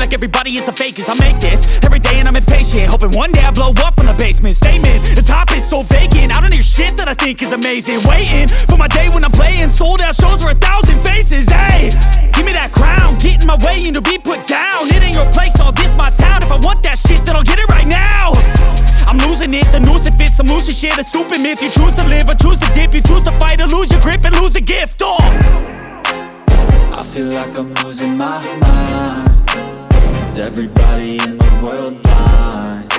like everybody is the fakest. I make this every day and I'm impatient, hoping one day I blow up from the basement. Statement, the top is so vacant, I don't hear shit that I think is amazing. Waiting for my day when I'm playing sold out shows for 1,000 faces. Hey, give me that crown, get in my way and to be put down. It ain't your place, all this my town. If I want that shit, then I'll get it right now. I'm losing it, the noose it fits, I'm losing shit. A stupid myth, you choose to live or choose to dip. You choose to fight or lose your grip and lose a gift. I feel like I'm losing my mind. Is everybody in the world blind?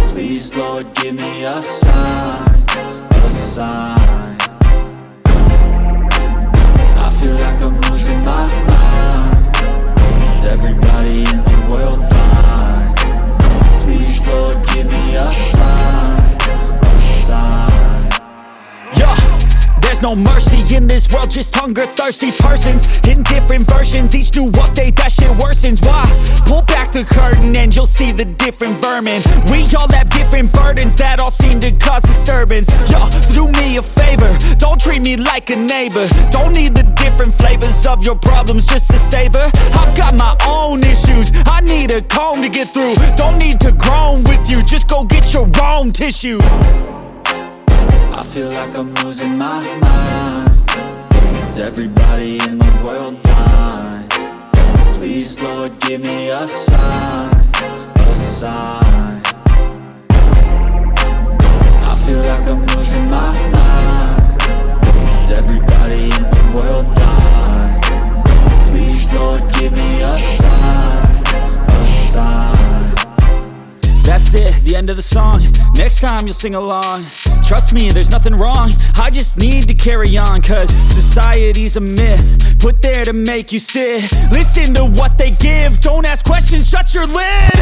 Please, Lord, give me a sign, a sign. I feel like I'm losing my mind. Is everybody in the world blind? Please, Lord, give me a sign, a sign. Yeah. There's no mercy in this world, just hunger-thirsty persons in different versions. Each new update, that shit worsens. Why? Pull back the curtain and you'll see the different vermin. We all have different burdens that all seem to cause disturbance. Yo, so do me a favor, don't treat me like a neighbor. Don't need the different flavors of your problems just to savor. I've got my own issues, I need a comb to get through. Don't need to groan with you, just go get your own tissue. I feel like I'm losing my mind. Is everybody in the world blind? Please, Lord, give me a sign, a sign. I feel like I'm losing my mind. Is everybody in the world blind? Please, Lord, give me a sign, a sign. That's it, the end of the song. Next time you'll sing along. Trust me, there's nothing wrong, I just need to carry on. Cause society's a myth, put there to make you sit. Listen to what they give, don't ask questions, shut your lid.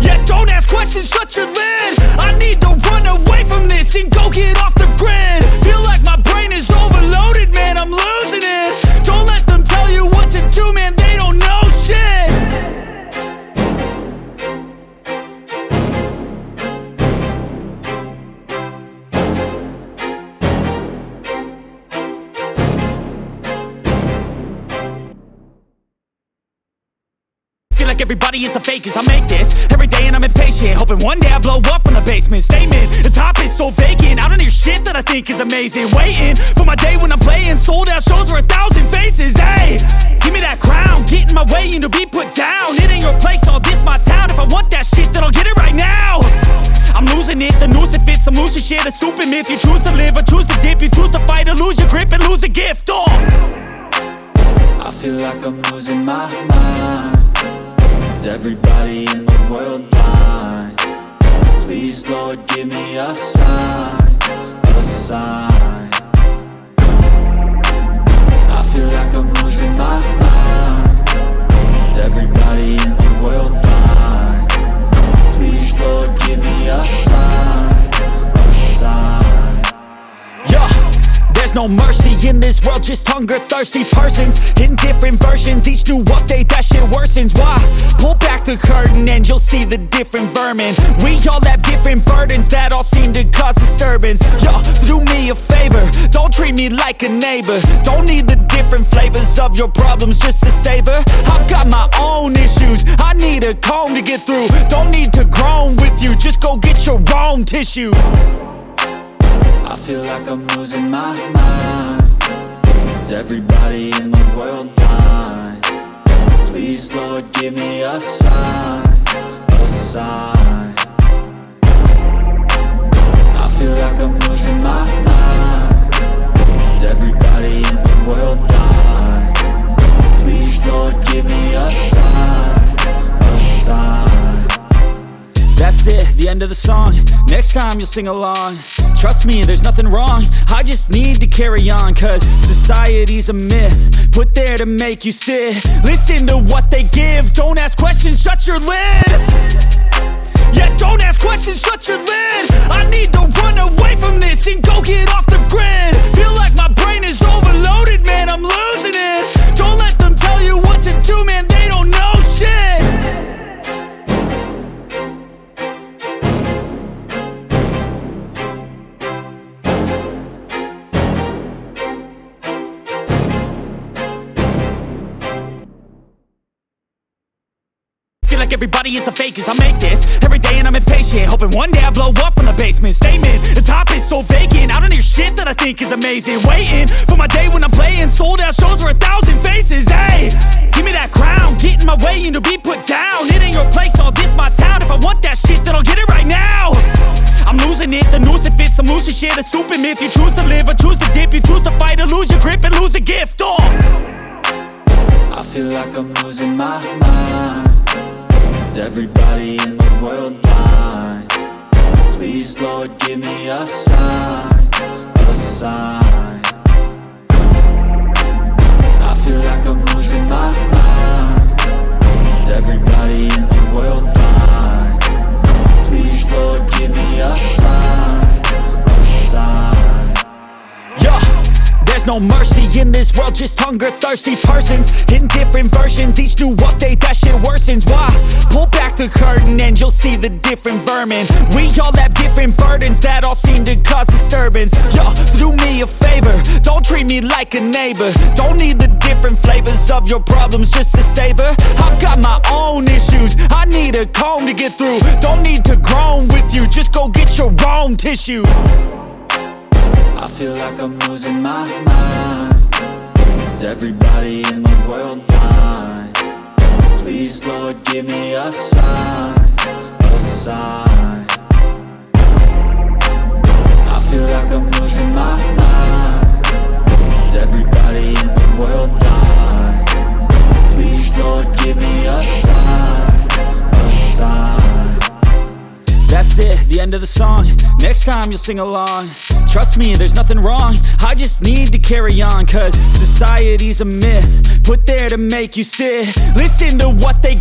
Yeah, don't ask questions, shut your lid. I need to run away from this and go get off the grid. Feel like my brain is overloaded, man, I'm losing it. Don't let them tell you what to do, man, they don't know shit. Like everybody is the fakest. I make this every day and I'm impatient, hoping one day I blow up from the basement. Statement, the top is so vacant, I don't hear shit that I think is amazing. Waiting for my day when I'm playing sold out shows for 1,000 faces. Hey, give me that crown, get in my way and to be put down. It ain't your place, all this my town. If I want that shit, then I'll get it right now. I'm losing it, the noose it fits, I'm losing shit. A stupid myth, you choose to live or choose to dip. You choose to fight or lose your grip and lose a gift. I feel like I'm losing my mind. Is everybody in the world blind? Please, Lord, give me a sign, a sign. I feel like I'm losing my mind. Is everybody in the world blind? Please, Lord, give me a sign, a sign. Yeah. There's no mercy in this world, just hunger-thirsty persons in different versions. Each new update, that shit worsens. Why? Pull back the curtain and you'll see the different vermin. We all have different burdens that all seem to cause disturbance. Yo, so do me a favor, don't treat me like a neighbor. Don't need the different flavors of your problems just to savor. I've got my own issues, I need a comb to get through. Don't need to groan with you, just go get your own tissue. I feel like I'm losing my mind. Is everybody in the world blind? Please, Lord, give me a sign, a sign. I feel like I'm losing my mind. Is everybody in the world blind? Please, Lord, give me a sign, a sign. That's it, the end of the song. Next time you'll sing along. Trust me, there's nothing wrong, I just need to carry on. Cause society's a myth, put there to make you sit. Listen to what they give, don't ask questions, shut your lid. Yeah, don't ask questions, shut your lid. I need to run away from this and go get off the grid. Feel like my brain is overloaded, man, I'm losing it. Don't let them tell you what to do, man, they don't know shit. like everybody is the fakest. I make this every day and I'm impatient, hoping one day I blow up from the basement. Statement, the top is so vacant, I don't hear shit that I think is amazing. Waiting for my day when I'm playing sold out shows for 1,000 faces. Hey, give me that crown, get in my way and to be put down. It ain't your place, all this my town. If I want that shit, then I'll get it right now. I'm losing it, the noose it fits, I'm losing shit. A stupid myth, you choose to live or choose to dip. You choose to fight or lose your grip and lose a gift. I feel like I'm losing my mind. Is everybody in the world blind? Please, Lord, give me a sign, a sign. I feel like I'm losing my mind. Is everybody in the world blind? Please, Lord, give me a sign, a sign. Yeah. There's no mercy in this world, just hunger-thirsty persons in different versions. Each new update, that shit worsens. Why? Pull back the curtain and you'll see the different vermin. We all have different burdens that all seem to cause disturbance. Yo, so do me a favor, don't treat me like a neighbor. Don't need the different flavors of your problems just to savor. I've got my own issues, I need a comb to get through. Don't need to groan with you, just go get your own tissue. I feel like I'm losing my mind. Is everybody in the world blind? Please, Lord, give me a sign, a sign. I feel like I'm losing my mind. Is everybody in the world blind? Please, Lord, give me a sign, a sign. That's it, the end of the song. Next time you'll sing along. Trust me, there's nothing wrong, I just need to carry on. Cause society's a myth, put there to make you sit. Listen to what they